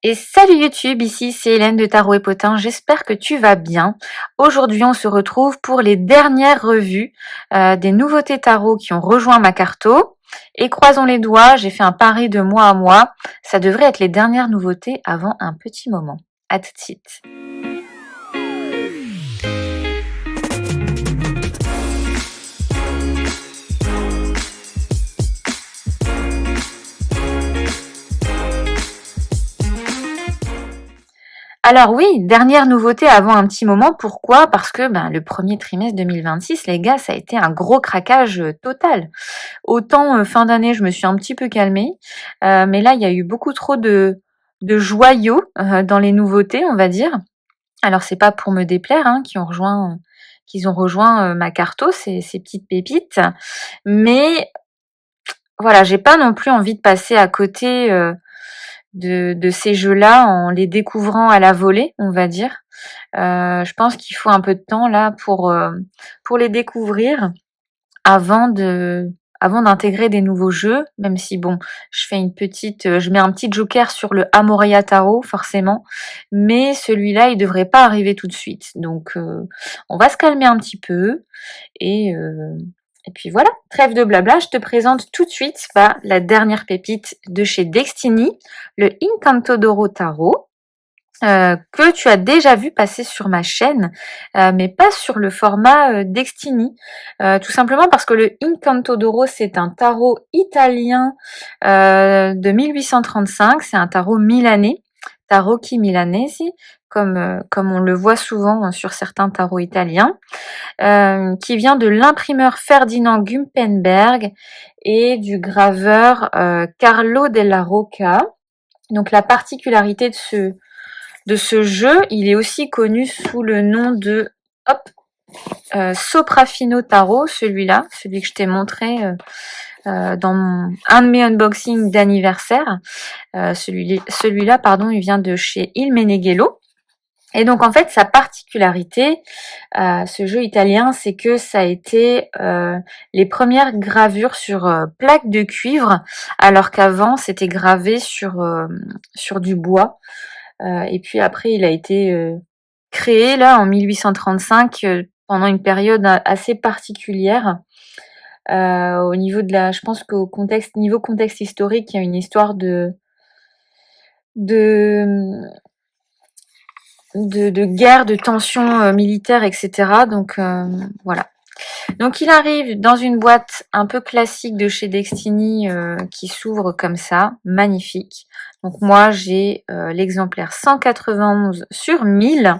Et salut YouTube, ici c'est Hélène de Tarot et Potin, j'espère que tu vas bien. Aujourd'hui on se retrouve pour les dernières revues des nouveautés tarot qui ont rejoint ma carto. Et croisons les doigts, j'ai fait un pari de mois à mois, ça devrait être les dernières nouveautés avant un petit moment. À tout de suite. Alors oui, dernière nouveauté avant un petit moment. Pourquoi? Parce que le premier trimestre 2026, les gars, ça a été un gros craquage total. Autant fin d'année, je me suis un petit peu calmée, mais là, il y a eu beaucoup trop de joyaux dans les nouveautés, on va dire. Alors c'est pas pour me déplaire, hein, qu'ils ont rejoint ma carto, ces petites pépites, mais voilà, j'ai pas non plus envie de passer à côté de ces jeux-là en les découvrant à la volée, on va dire. Je pense qu'il faut un peu de temps là pour les découvrir avant de avant d'intégrer des nouveaux jeux, même si bon, je mets un petit joker sur le Amoria Tarot forcément, mais celui-là, il devrait pas arriver tout de suite. Donc on va se calmer un petit peu et heu et puis voilà, trêve de blabla, je te présente tout de suite la dernière pépite de chez Destiny, le Incantodoro Tarot, que tu as déjà vu passer sur ma chaîne, mais pas sur le format Destiny. Tout simplement parce que le Incantodoro, c'est un tarot italien de 1835, c'est un tarot milanais, Tarocchi Milanesi, comme on le voit souvent sur certains tarots italiens. Qui vient de l'imprimeur Ferdinand Gumpenberg et du graveur Carlo della Rocca. Donc la particularité de ce jeu, il est aussi connu sous le nom de Soprafino Tarot, celui-là, celui que je t'ai montré dans un de mes unboxings d'anniversaire. Celui-là, pardon, il vient de chez Il Meneghello. Et donc en fait, sa particularité, ce jeu italien, c'est que ça a été les premières gravures sur plaques de cuivre, alors qu'avant c'était gravé sur du bois. Et puis après, il a été créé là en 1835 pendant une période assez particulière. Au niveau je pense qu'au niveau contexte historique, il y a une histoire de de guerre, de tensions militaires, etc. Donc voilà. Donc il arrive dans une boîte un peu classique de chez Destiny qui s'ouvre comme ça, magnifique. Donc moi j'ai l'exemplaire 191 sur 1000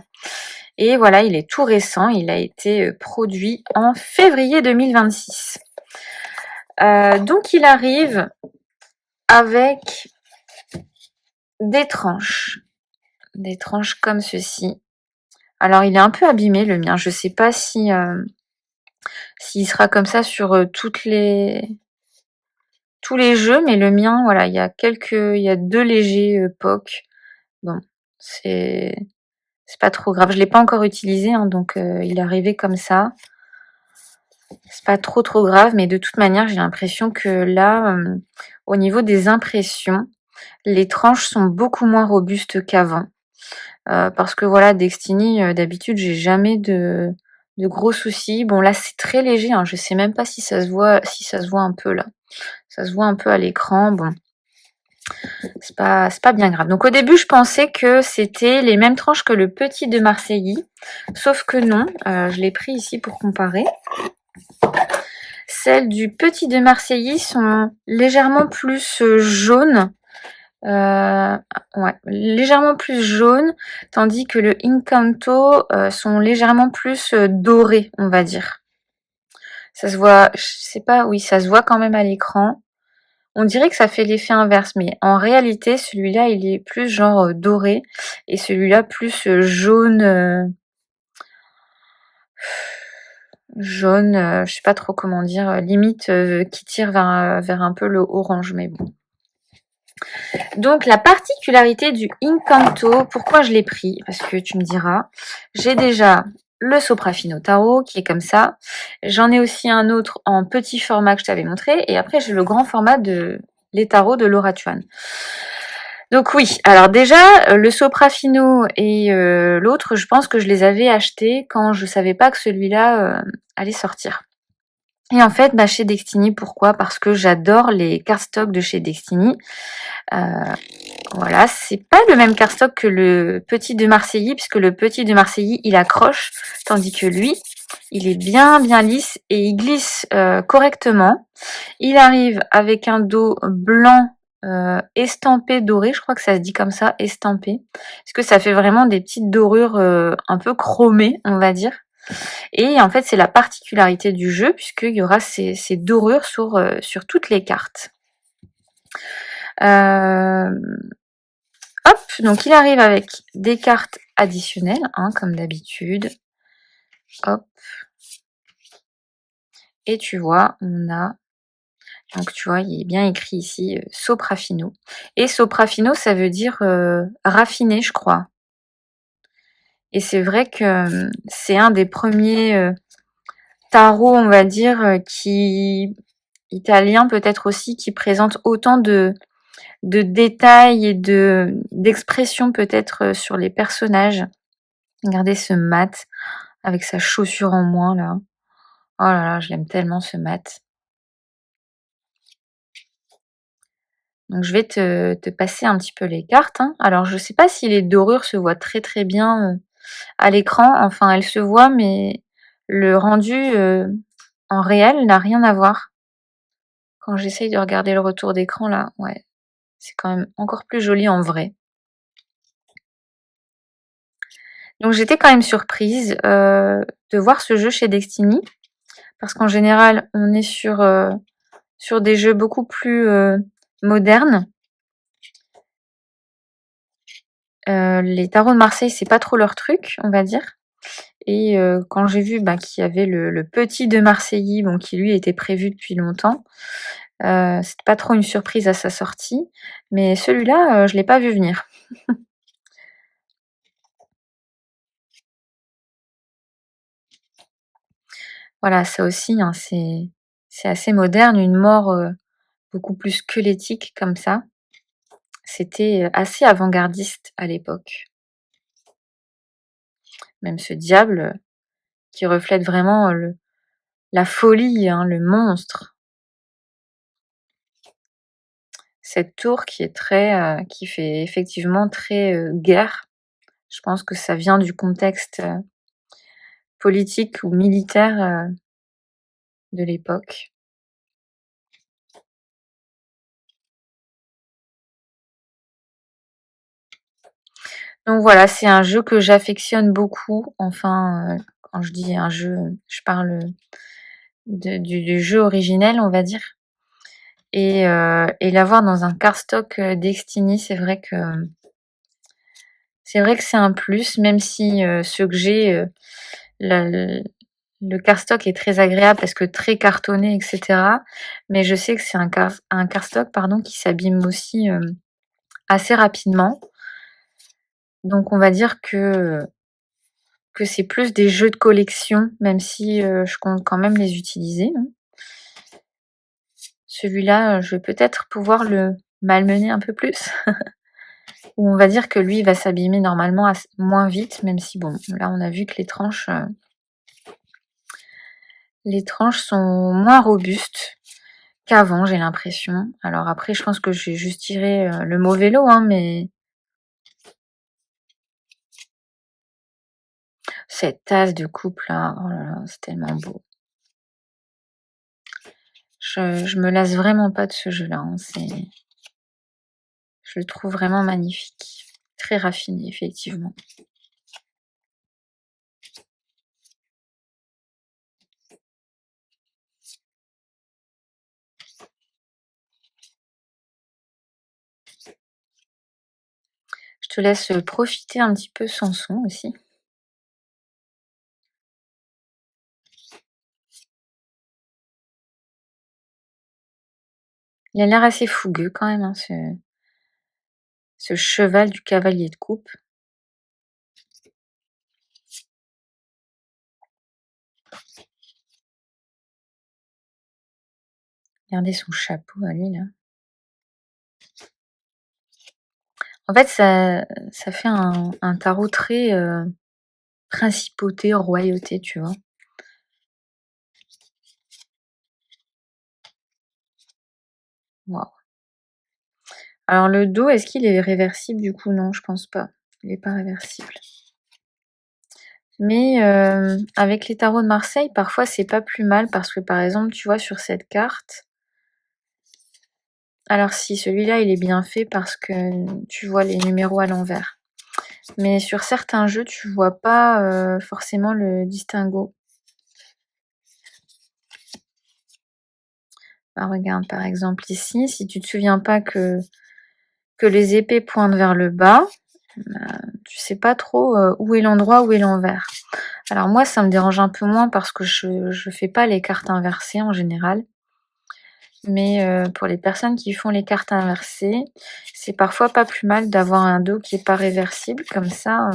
et voilà, il est tout récent, il a été produit en février 2026. Donc il arrive avec des tranches comme ceci. Alors il est un peu abîmé le mien, je sais pas s'il sera comme ça sur tous les jeux, mais le mien, voilà, il y a 2 légers pocs. Bon, c'est pas trop grave. Je l'ai pas encore utilisé, hein, donc il est arrivé comme ça. C'est pas trop grave, mais de toute manière, j'ai l'impression que là, au niveau des impressions, les tranches sont beaucoup moins robustes qu'avant. Parce que voilà, Destiny, d'habitude, j'ai jamais de gros soucis. Bon là, c'est très léger, hein, je sais même pas si ça se voit un peu là. Ça se voit un peu à l'écran, bon. C'est pas bien grave. Donc au début, je pensais que c'était les mêmes tranches que le petit de Marseilly, sauf que non. Je l'ai pris ici pour comparer. Celles du petit de Marseilly sont légèrement plus jaunes. Ouais, légèrement plus jaunes, tandis que le Incanto sont légèrement plus dorés, on va dire. Ça se voit, je sais pas, oui, ça se voit quand même à l'écran. On dirait que ça fait l'effet inverse, mais en réalité, celui-là, il est plus genre doré, et celui-là plus jaune, je sais pas trop comment dire, limite qui tire vers un peu le orange, mais bon. Donc la particularité du Incanto, pourquoi je l'ai pris? Parce que tu me diras, j'ai déjà le Soprafino Tarot qui est comme ça. J'en ai aussi un autre en petit format que je t'avais montré. Et après j'ai le grand format de les tarots de Laura Chuan. Donc oui, alors déjà, le Soprafino et l'autre, je pense que je les avais achetés quand je savais pas que celui-là, allait sortir. Et en fait, bah, chez Destiny, pourquoi? Parce que j'adore les cardstocks de chez Destiny. Heu, voilà, c'est pas le même cardstock que le petit de Marseillis, puisque le petit de Marseillis, il accroche, tandis que lui, il est bien, bien lisse et il glisse, correctement. Il arrive avec un dos blanc, estampé doré, je crois que ça se dit comme ça, estampé. Parce que ça fait vraiment des petites dorures, un peu chromées, on va dire. Et en fait, c'est la particularité du jeu puisqu'il y aura ces dorures sur toutes les cartes. Hop, donc il arrive avec des cartes additionnelles, hein, comme d'habitude. Hop. Et tu vois, on a donc tu vois, il est bien écrit ici, Soprafino. Et Soprafino, ça veut dire, raffiné, je crois. Et c'est vrai que, c'est un des premiers tarots, on va dire, qui italien peut-être aussi, qui présente autant de détails et d'expressions peut-être, sur les personnages. Regardez ce mat avec sa chaussure en moins là. Oh là là, je l'aime tellement ce mat. Donc je vais te passer un petit peu les cartes, hein. Alors je sais pas si les dorures se voient très, très bien, à l'écran. Enfin, elles se voient, mais le rendu, en réel n'a rien à voir. Quand j'essaye de regarder le retour d'écran là, ouais, c'est quand même encore plus joli en vrai. Donc j'étais quand même surprise, de voir ce jeu chez Destiny, parce qu'en général, on est sur des jeux beaucoup plus, modernes. Les tarots de Marseille, c'est pas trop leur truc, on va dire. Et quand j'ai vu, bah, qu'il y avait le petit de Marseillis, bon, qui lui était prévu depuis longtemps, c'était pas trop une surprise à sa sortie. Mais celui-là, je l'ai pas vu venir. Voilà, ça aussi, hein, c'est assez moderne, une mort, beaucoup plus squelettique comme ça. C'était, assez avant-gardiste à l'époque. Même ce diable, qui reflète vraiment, le la folie, hein, le monstre. Cette tour qui est très, qui fait effectivement très, guerre. Je pense que ça vient du contexte, politique ou militaire, de l'époque. Donc voilà, c'est un jeu que j'affectionne beaucoup. Enfin, quand je dis un jeu, je parle, du jeu originel, on va dire. Et l'avoir dans un cardstock, Destiny, c'est vrai que c'est un plus, même si, ceux que j'ai, le cardstock est très agréable parce que très cartonné et cetera. Mais je sais que c'est un cardstock, pardon, qui s'abîme aussi, assez rapidement. Donc on va dire que c'est plus des jeux de collection, même si, je compte quand même les utiliser, hein. Celui-là, je vais peut-être pouvoir le malmener un peu plus. Ou on va dire que lui, il va s'abîmer normalement moins vite, même si bon, là on a vu que les tranches sont moins robustes qu'avant, j'ai l'impression. Alors après, je pense que j'ai juste tiré, le mauvais lot, hein, mais cette tasse de coupe là, oh là là, c'est tellement beau. Je me lasse vraiment pas de ce jeu-là, hein, je le trouve vraiment magnifique. Très raffiné, effectivement. Je te laisse, profiter un petit peu sans son aussi. Il a l'air assez fougueux quand même, hein, ce cheval du cavalier de coupe. Regardez son chapeau à lui là. En fait, ça fait un tarot très principauté, royauté, tu vois. Waouh. Alors le dos, est-ce qu'il est réversible du coup? Non, je pense pas. Il n'est pas réversible. Mais avec les tarots de Marseille, parfois c'est pas plus mal parce que par exemple, tu vois sur cette carte, alors si celui-là il est bien fait parce que tu vois les numéros à l'envers. Mais sur certains jeux, tu vois pas forcément le distinguo. Bah, regarde par exemple ici, si tu te souviens pas que les épées pointent vers le bas, bah, tu sais pas trop où est l'endroit, où est l'envers. Alors moi, ça me dérange un peu moins parce que je fais pas les cartes inversées en général. Mais pour les personnes qui font les cartes inversées, c'est parfois pas plus mal d'avoir un dos qui est pas réversible. Comme ça,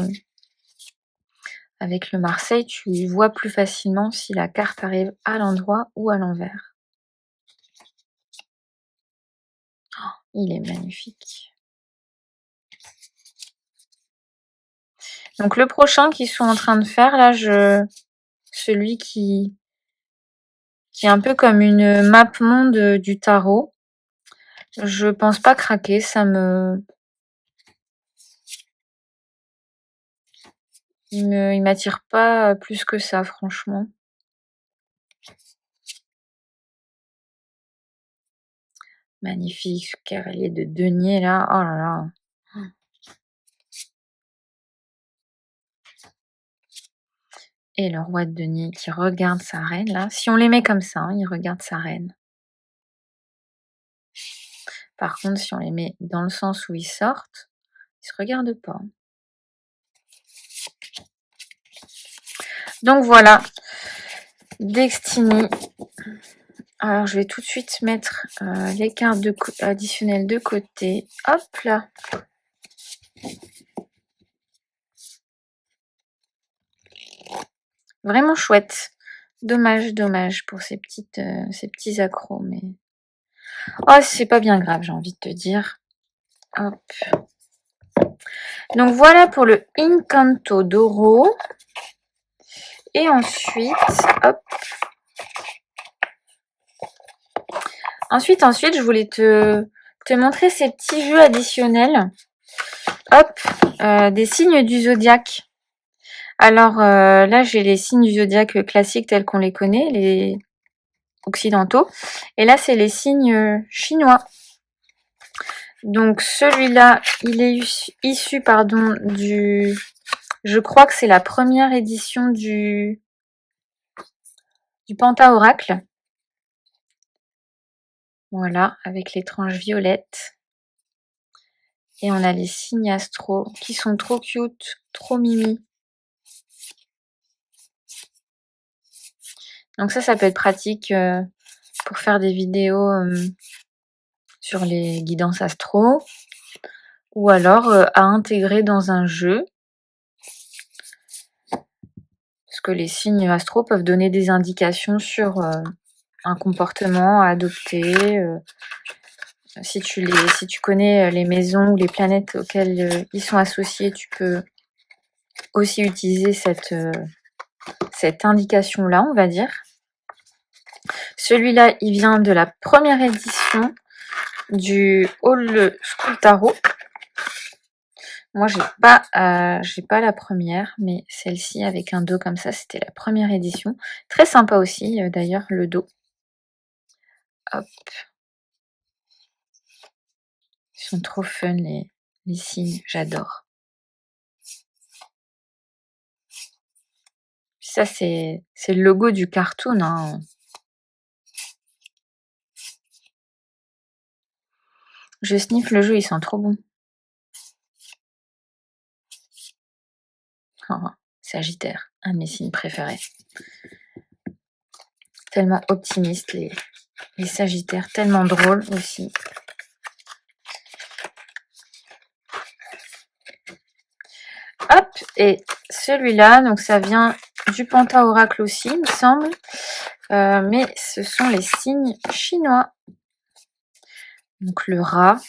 avec le Marseille, tu vois plus facilement si la carte arrive à l'endroit ou à l'envers. Il est magnifique. Donc le prochain qu'ils sont en train de faire, là, celui qui est un peu comme une map monde du tarot. Je pense pas craquer, il m'attire pas plus que ça, franchement. Magnifique, ce cavalier de denier là, oh là là. Et le roi de denier qui regarde sa reine là. Si on les met comme ça, hein, il regarde sa reine. Par contre, si on les met dans le sens où ils sortent, ils se regardent pas. Donc voilà, Destiny. Alors je vais tout de suite mettre les cartes additionnelles de côté. Hop là. Vraiment chouette. Dommage pour ces petits accros, mais oh, c'est pas bien grave, j'ai envie de te dire. Hop. Donc voilà pour le Incanto d'Oro. Et ensuite, hop. Ensuite, je voulais te montrer ces petits jeux additionnels. Hop, des signes du zodiaque. Alors là, j'ai les signes du zodiaque classiques tels qu'on les connaît, les occidentaux. Et là, c'est les signes chinois. Donc celui-là, il est issu, pardon, je crois que c'est la première édition du Pentaoracle. Voilà, avec les tranches violettes. Et on a les signes astro qui sont trop cute, trop mimi. Donc ça peut être pratique pour faire des vidéos sur les guidances astro. Ou alors à intégrer dans un jeu. Parce que les signes astro peuvent donner des indications sur un comportement à adopter. Si tu connais les maisons ou les planètes auxquelles ils sont associés, tu peux aussi utiliser cette indication-là, on va dire. Celui-là, il vient de la première édition du Old School Tarot. Moi, j'ai pas la première, mais celle-ci avec un dos comme ça, c'était la première édition. Très sympa aussi, d'ailleurs, le dos. Hop. Ils sont trop fun, les signes. J'adore. Ça, c'est le logo du cartoon, hein. Je sniffe le jeu, il sent trop bon. Oh, Sagittaire, un de mes signes préférés. Tellement optimiste, les Sagittaires, tellement drôles aussi. Hop, et celui-là, donc ça vient du Pentaoracle aussi, il me semble. Mais ce sont les signes chinois. Donc le rat,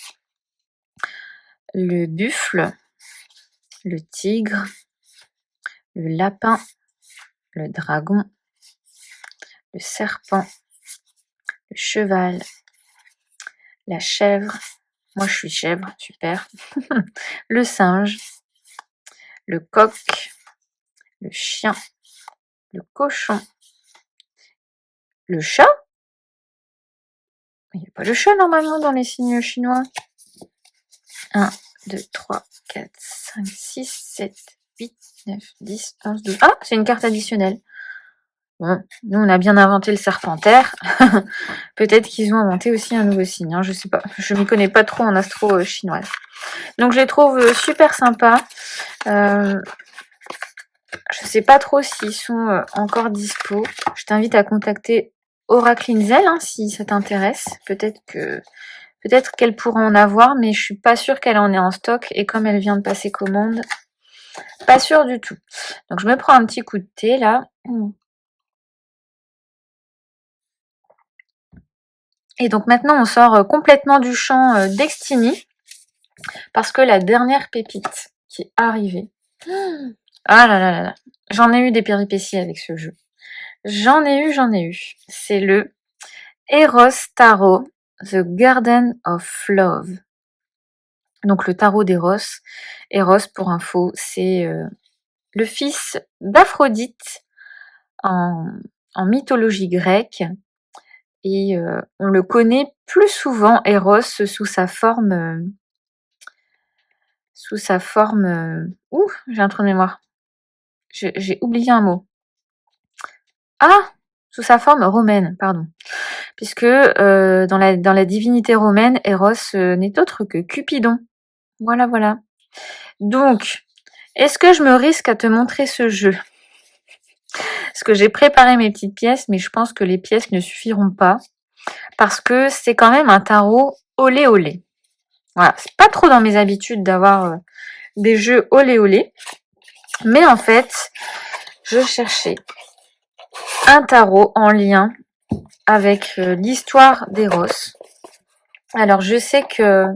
le buffle, le tigre, le lapin, le dragon, le serpent, le cheval, la chèvre. Moi, je suis chèvre, super. Le singe, le coq, le chien, le cochon, le chat. Il n'y a pas le chat normalement dans les signes chinois. 1, 2, 3, 4, 5, 6, 7, 8, 9, 10, 11, 12. Ah, c'est une carte additionnelle. Bon, nous on a bien inventé le serpentaire. Peut-être qu'ils ont inventé aussi un nouveau signe, hein, je sais pas. Je m'y connais pas trop en astro chinoise. Donc je les trouve super sympas. Je sais pas trop s'ils sont encore dispo. Je t'invite à contacter Oracle Inzel hein, si ça t'intéresse. Peut-être qu'elle pourra en avoir, mais je suis pas sûre qu'elle en ait en stock. Et comme elle vient de passer commande, pas sûre du tout. Donc je me prends un petit coup de thé là. Et donc maintenant on sort complètement du champ d'Extini. Parce que la dernière pépite qui est arrivée. Ah là là là là. J'en ai eu des péripéties avec ce jeu. J'en ai eu. C'est le Eros Tarot, The Garden of Love. Donc le tarot d'Eros. Eros, pour info, c'est le fils d'Aphrodite en mythologie grecque. Et on le connaît plus souvent, Eros, sous sa forme... Ouh, j'ai un trou de mémoire. J'ai oublié un mot. Ah! Sous sa forme romaine, pardon. Puisque dans la divinité romaine, Eros n'est autre que Cupidon. Voilà, voilà. Donc, est-ce que je me risque à te montrer ce jeu? Parce que j'ai préparé mes petites pièces, mais je pense que les pièces ne suffiront pas. Parce que c'est quand même un tarot olé olé. Voilà, c'est pas trop dans mes habitudes d'avoir des jeux olé olé. Mais en fait, je cherchais un tarot en lien avec l'histoire d'Eros. Alors je sais que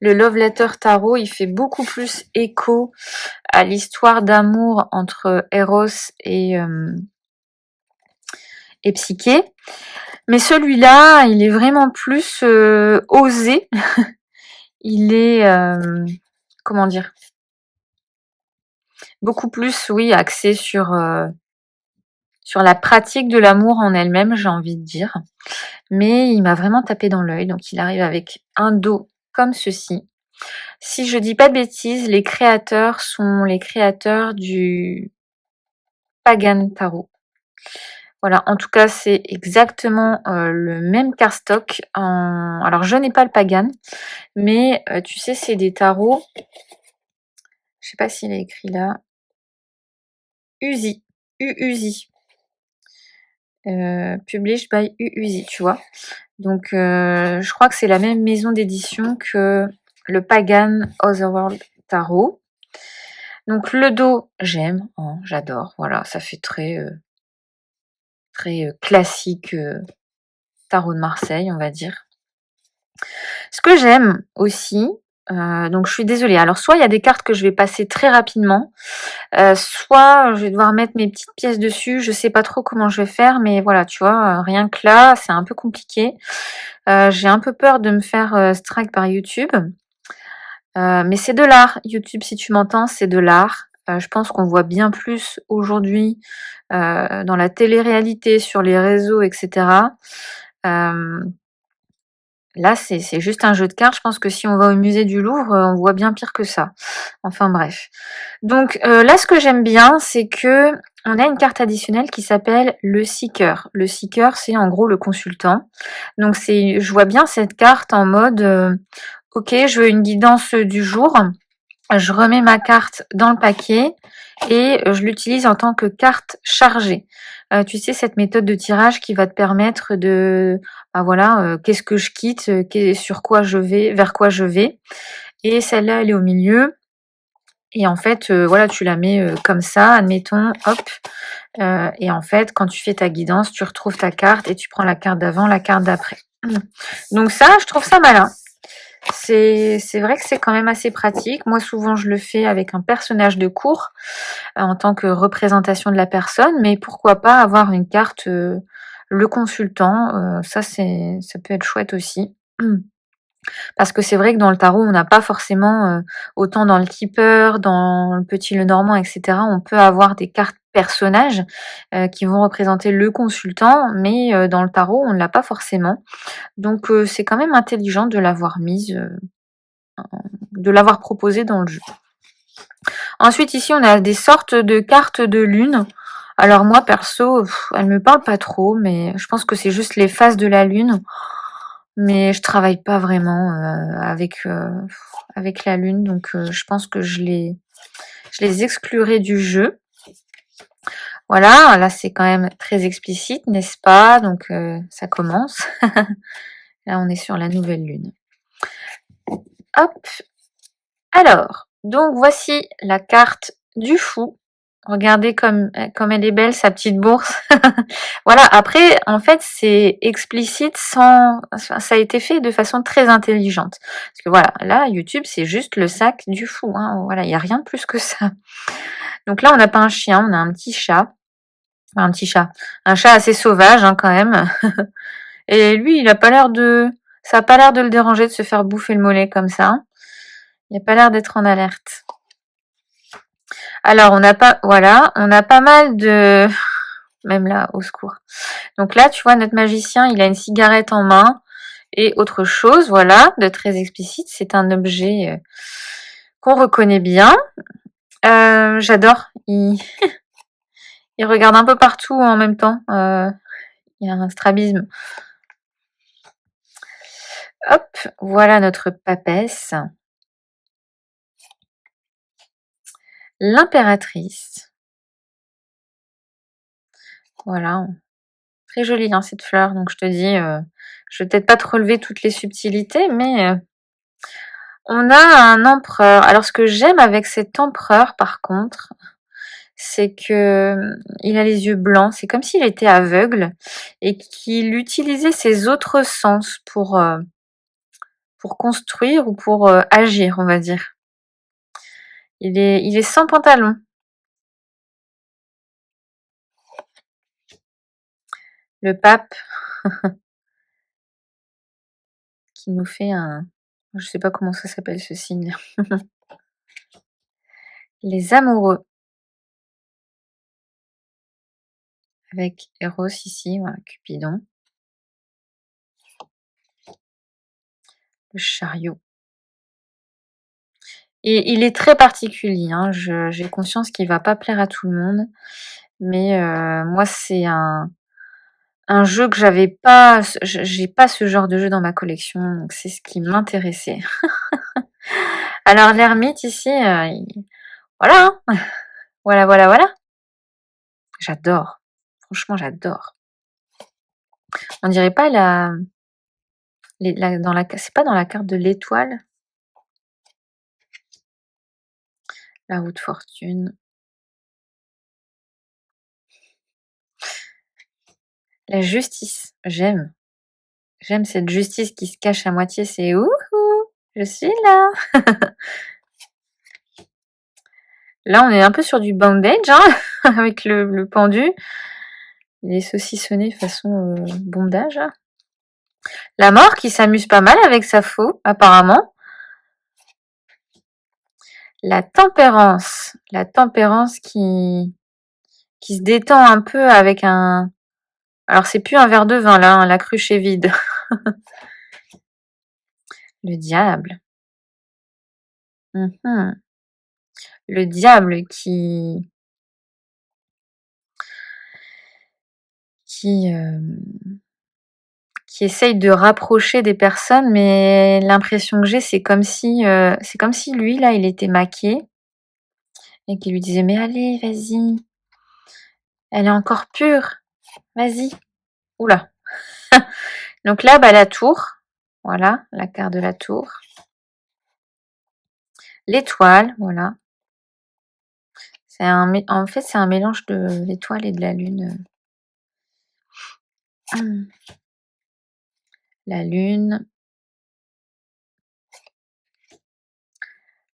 le Love Letter Tarot, il fait beaucoup plus écho à l'histoire d'amour entre Eros et Psyché. Mais celui-là, il est vraiment plus osé. Il est, comment dire, beaucoup plus, oui, axé sur la pratique de l'amour en elle-même, j'ai envie de dire. Mais il m'a vraiment tapé dans l'œil. Donc il arrive avec un dos comme ceci. Si je dis pas de bêtises, les créateurs sont les créateurs du Pagan Tarot. Voilà, en tout cas, c'est exactement le même cardstock. Alors, je n'ai pas le Pagan, mais tu sais, c'est des tarots. Je sais pas s'il est écrit là. Uzi. Uuzi. Published by Uuzi, tu vois. Donc, je crois que c'est la même maison d'édition que le Pagan Otherworld Tarot. Donc, le dos, j'aime, hein, j'adore. Voilà, ça fait très classique tarot de Marseille, on va dire. Ce que j'aime aussi, donc je suis désolée, alors soit il y a des cartes que je vais passer très rapidement, soit je vais devoir mettre mes petites pièces dessus, je sais pas trop comment je vais faire, mais voilà, tu vois, rien que là, c'est un peu compliqué. J'ai un peu peur de me faire strike par YouTube. Mais c'est de l'art, YouTube, si tu m'entends, c'est de l'art. Je pense qu'on voit bien plus aujourd'hui dans la télé-réalité, sur les réseaux, etc. Là, c'est juste un jeu de cartes. Je pense que si on va au musée du Louvre, on voit bien pire que ça. Enfin bref. Donc là, ce que j'aime bien, c'est que on a une carte additionnelle qui s'appelle le Seeker. Le Seeker, c'est en gros le consultant. Donc je vois bien cette carte en mode, ok, je veux une guidance du jour. Je remets ma carte dans le paquet et je l'utilise en tant que carte chargée. Tu sais, cette méthode de tirage qui va te permettre de, voilà, qu'est-ce que je quitte, sur quoi je vais, vers quoi je vais. Et celle-là, elle est au milieu. Et en fait, voilà, tu la mets comme ça, admettons, hop. Et en fait, quand tu fais ta guidance, tu retrouves ta carte et tu prends la carte d'avant, la carte d'après. Donc ça, je trouve ça malin. C'est vrai que c'est quand même assez pratique. Moi, souvent, je le fais avec un personnage de cours, en tant que représentation de la personne, mais pourquoi pas avoir une carte, le consultant, ça peut être chouette aussi. Parce que c'est vrai que dans le tarot, on n'a pas forcément, autant dans le tipeur, dans le petit Lenormand et cetera, on peut avoir des cartes personnages, qui vont représenter le consultant, mais dans le tarot, on ne l'a pas forcément. Donc c'est quand même intelligent de l'avoir mise, de l'avoir proposée dans le jeu. Ensuite ici, on a des sortes de cartes de lune. Alors moi perso, elles me parlent pas trop, mais je pense que c'est juste les phases de la lune. Mais je travaille pas vraiment, avec la lune, donc je pense que je les exclurai du jeu. Voilà, là c'est quand même très explicite, n'est-ce pas? Donc ça commence. Là on est sur la nouvelle lune. Hop. Alors, donc voici la carte du fou. Regardez comme elle est belle, sa petite bourse. Voilà, après, en fait, c'est explicite sans... enfin, ça a été fait de façon très intelligente. Parce que voilà, là, YouTube, c'est juste le sac du fou. Hein. Voilà, il n'y a rien de plus que ça. Donc là, on n'a pas un chien, on a un petit chat. Enfin, un petit chat. Un chat assez sauvage, hein, quand même. Et lui, il a pas l'air de... Ça a pas l'air de le déranger de se faire bouffer le mollet comme ça. Il a pas l'air d'être en alerte. Alors, voilà, on a pas mal de... Même là, au secours. Donc là, tu vois, notre magicien, il a une cigarette en main et autre chose, voilà, de très explicite. C'est un objet qu'on reconnaît bien. J'adore. Il regarde un peu partout en même temps. Il y a un strabisme. Hop, voilà notre papesse. L'impératrice. Voilà. Très jolie, hein, cette fleur. Donc je te dis, je vais peut-être pas te relever toutes les subtilités, mais on a un empereur. Alors ce que j'aime avec cet empereur, par contre, c'est que il a les yeux blancs. C'est comme s'il était aveugle et qu'il utilisait ses autres sens pour construire ou pour agir, on va dire. Il est sans pantalon. Le pape qui nous fait un... Je sais pas comment ça s'appelle ce signe. Les amoureux. Avec Eros ici, voilà, Cupidon. Le chariot. Et il est très particulier, hein. J'ai conscience qu'il va pas plaire à tout le monde. Mais moi, c'est un jeu que j'avais pas, j'ai pas ce genre de jeu dans ma collection, donc c'est ce qui m'intéressait. Alors l'ermite ici, voilà, hein. Voilà, voilà, voilà. J'adore. Franchement, j'adore. On dirait pas c'est pas dans la carte de l'étoile, la roue de fortune. La justice, j'aime. J'aime cette justice qui se cache à moitié, c'est ouhou, je suis là. Là, on est un peu sur du bandage, hein, avec le pendu. Il est saucissonné façon bondage. La mort qui s'amuse pas mal avec sa faux, apparemment. La tempérance. La tempérance qui se détend un peu avec un... Alors, c'est plus un verre de vin, là, hein, la cruche est vide. Le diable. Mhm. Le diable qui, qui essaye de rapprocher des personnes, mais l'impression que j'ai, c'est comme si lui, là, il était maqué et qu'il lui disait, mais allez, vas-y, elle est encore pure, vas-y. Oula. Donc là, bah, la tour. Voilà, la carte de la tour. L'étoile, voilà. En fait, c'est un mélange de l'étoile et de la lune. La lune.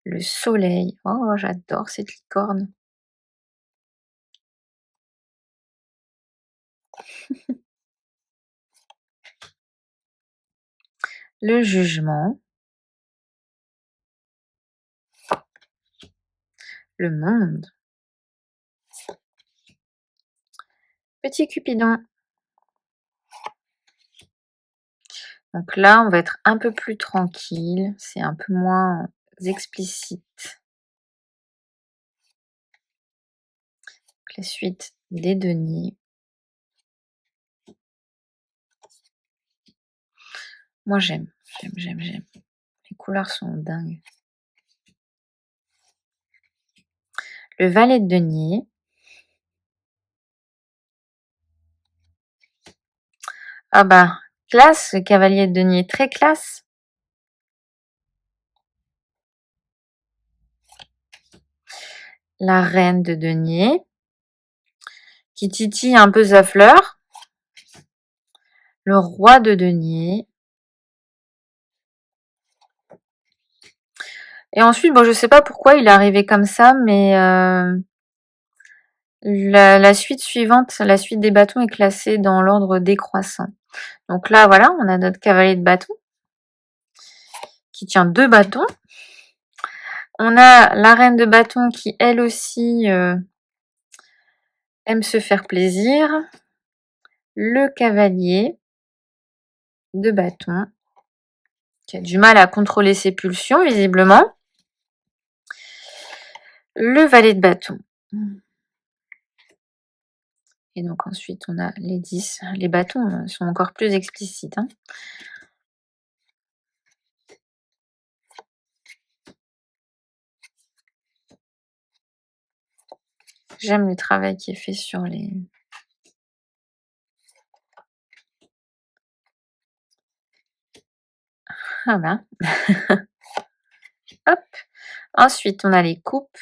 Le soleil. Oh, j'adore cette licorne. Le jugement. Le monde. Petit Cupidon. Donc là, on va être un peu plus tranquille. C'est un peu moins explicite. Donc, la suite des deniers. Moi, j'aime. Les couleurs sont dingues. Le valet de denier. Ah bah, classe, le cavalier de denier, très classe. La reine de denier, qui titille un peu sa fleur. Le roi de denier. Et ensuite, bon, je sais pas pourquoi il est arrivé comme ça, mais la suite suivante, la suite des bâtons est classée dans l'ordre décroissant. Donc là, voilà, on a notre cavalier de bâton qui tient 2 bâtons. On a la reine de bâton qui, elle aussi, aime se faire plaisir. Le cavalier de bâton qui a du mal à contrôler ses pulsions, visiblement. Le valet de bâton. Et donc ensuite, on a les 10. Les bâtons sont encore plus explicites, hein. J'aime le travail qui est fait sur les... Ah ben. Hop. Ensuite, on a les coupes.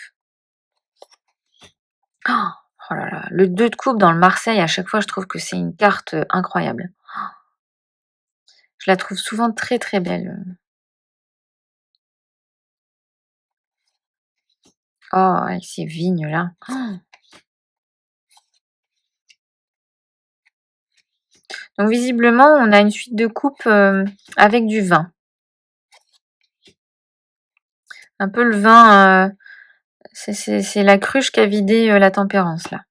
Oh là là, le 2 de coupe dans le Marseille, à chaque fois, je trouve que c'est une carte incroyable. Je la trouve souvent très très belle. Oh, avec ces vignes-là. Donc visiblement, on a une suite de coupes avec du vin. Un peu le vin, c'est la cruche qui a vidé la tempérance, là.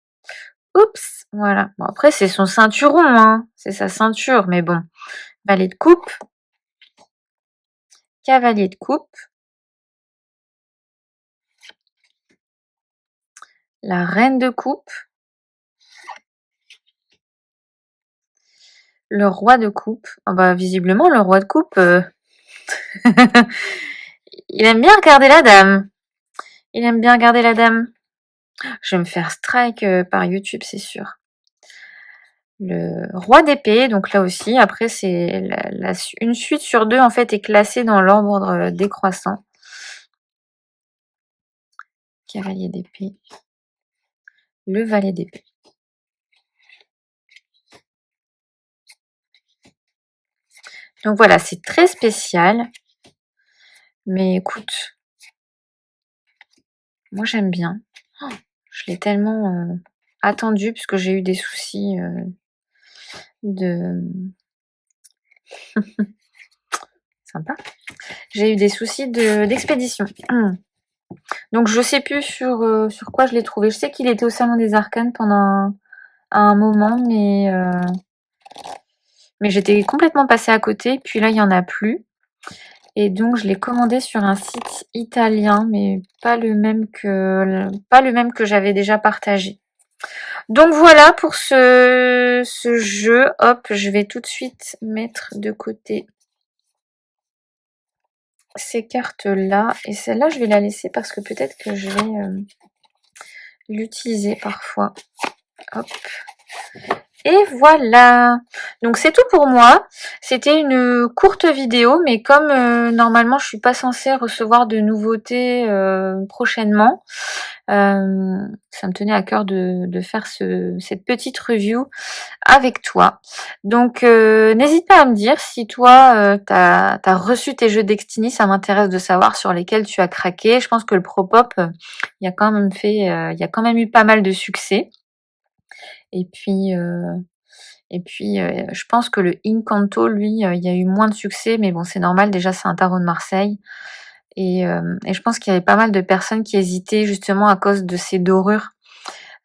Oups, voilà. Bon, après, c'est son ceinturon, hein. C'est sa ceinture, mais bon. Valet de coupe. Cavalier de coupe. La reine de coupe. Le roi de coupe. Oh bah, visiblement, le roi de coupe, il aime bien regarder la dame. Il aime bien regarder la dame. Je vais me faire strike par YouTube, c'est sûr. Le roi d'épée, donc là aussi, après, c'est une suite sur 2, en fait, est classée dans l'ordre décroissant. Cavalier d'épée. Le valet d'épée. Donc voilà, c'est très spécial. Mais écoute, moi j'aime bien. Oh, je l'ai tellement attendu puisque j'ai eu des soucis de... Sympa. J'ai eu des soucis d'expédition. Donc je sais plus sur quoi je l'ai trouvé. Je sais qu'il était au Salon des Arcanes pendant un moment, mais j'étais complètement passée à côté. Puis là, il n'y en a plus. Et donc, je l'ai commandé sur un site italien, mais pas le même que j'avais déjà partagé. Donc voilà pour ce jeu. Hop, je vais tout de suite mettre de côté ces cartes-là. Et celle-là, je vais la laisser parce que peut-être que je vais l'utiliser parfois. Hop. Et voilà. Donc c'est tout pour moi. C'était une courte vidéo, mais comme normalement je suis pas censée recevoir de nouveautés prochainement, ça me tenait à cœur de faire cette petite review avec toi. Donc n'hésite pas à me dire si toi t'as reçu tes jeux Destiny, ça m'intéresse de savoir sur lesquels tu as craqué. Je pense que le Propop, il y a quand même il y a quand même eu pas mal de succès. Et puis je pense que le Incanto, lui, il y a eu moins de succès, mais bon, c'est normal. Déjà, c'est un tarot de Marseille, et je pense qu'il y avait pas mal de personnes qui hésitaient justement à cause de ces dorures.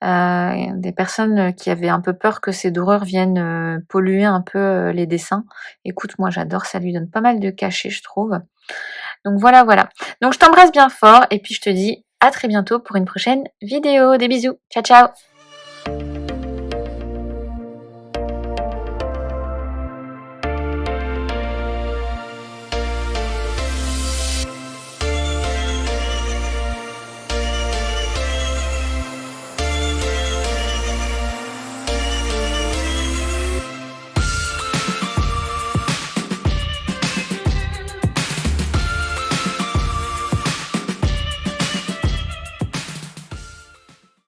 Des personnes qui avaient un peu peur que ces dorures viennent polluer un peu les dessins. Écoute, moi j'adore, ça lui donne pas mal de cachet, je trouve. Donc voilà, voilà. Donc je t'embrasse bien fort et puis je te dis à très bientôt pour une prochaine vidéo. Des bisous. Ciao, ciao.